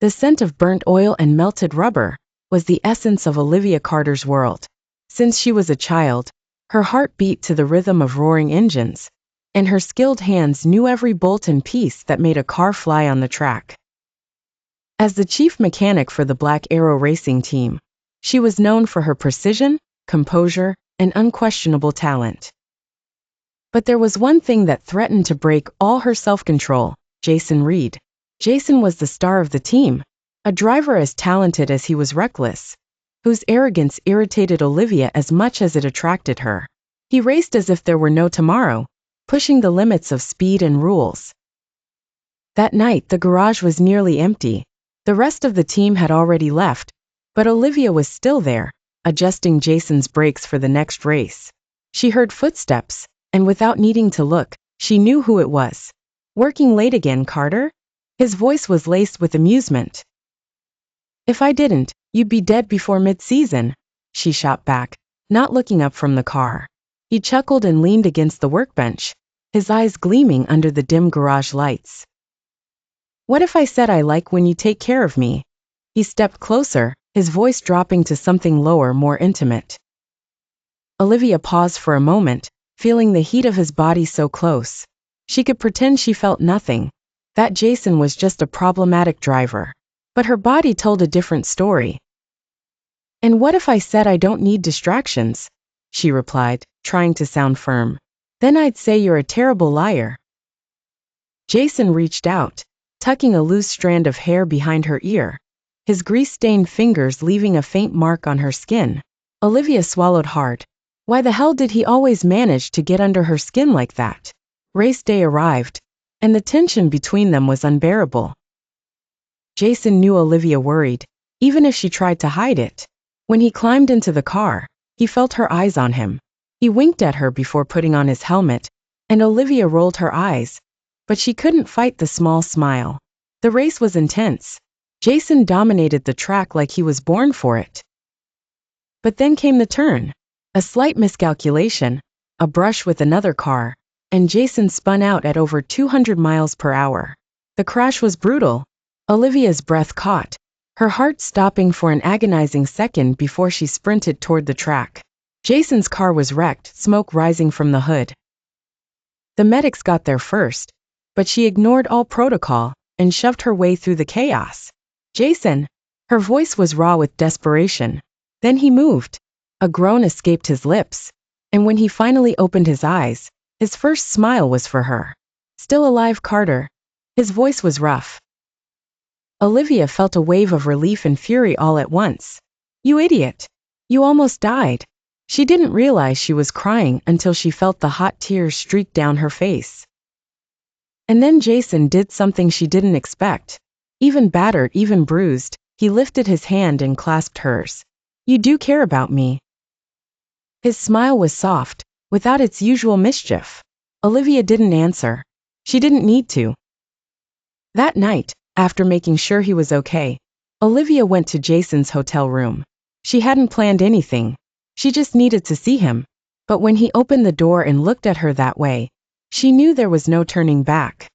The scent of burnt oil and melted rubber was the essence of Olivia Carter's world. Since she was a child, her heart beat to the rhythm of roaring engines, and her skilled hands knew every bolt and piece that made a car fly on the track. As the chief mechanic for the Black Arrow racing team, she was known for her precision, composure, and unquestionable talent. But there was one thing that threatened to break all her self-control: Jason Reed. Jason was the star of the team, a driver as talented as he was reckless, whose arrogance irritated Olivia as much as it attracted her. He raced as if there were no tomorrow, pushing the limits of speed and rules. That night the garage was nearly empty. The rest of the team had already left, but Olivia was still there, adjusting Jason's brakes for the next race. She heard footsteps, and without needing to look, she knew who it was. "Working late again, Carter?" His voice was laced with amusement. "If I didn't, you'd be dead before mid-season," she shot back, not looking up from the car. He chuckled and leaned against the workbench, his eyes gleaming under the dim garage lights. "What if I said I like when you take care of me?" He stepped closer, his voice dropping to something lower, more intimate. Olivia paused for a moment, feeling the heat of his body so close. She could pretend she felt nothing, that Jason was just a problematic driver. But her body told a different story. "And what if I said I don't need distractions?" she replied, trying to sound firm. "Then I'd say you're a terrible liar." Jason reached out, tucking a loose strand of hair behind her ear, his grease-stained fingers leaving a faint mark on her skin. Olivia swallowed hard. Why the hell did he always manage to get under her skin like that? Race day arrived, and the tension between them was unbearable. Jason knew Olivia worried, even if she tried to hide it. When he climbed into the car, he felt her eyes on him. He winked at her before putting on his helmet, and Olivia rolled her eyes, but she couldn't fight the small smile. The race was intense. Jason dominated the track like he was born for it. But then came the turn. A slight miscalculation, a brush with another car, and Jason spun out at over 200 miles per hour. The crash was brutal. Olivia's breath caught, her heart stopping for an agonizing second before she sprinted toward the track. Jason's car was wrecked, smoke rising from the hood. The medics got there first, but she ignored all protocol and shoved her way through the chaos. "Jason!" Her voice was raw with desperation. Then he moved. A groan escaped his lips, and when he finally opened his eyes, his first smile was for her. "Still alive, Carter?" His voice was rough. Olivia felt a wave of relief and fury all at once. "You idiot! You almost died." She didn't realize she was crying until she felt the hot tears streak down her face. And then Jason did something she didn't expect. Even battered, even bruised, he lifted his hand and clasped hers. "You do care about me." His smile was soft, without its usual mischief. Olivia didn't answer. She didn't need to. That night, after making sure he was okay, Olivia went to Jason's hotel room. She hadn't planned anything. She just needed to see him. But when he opened the door and looked at her that way, she knew there was no turning back.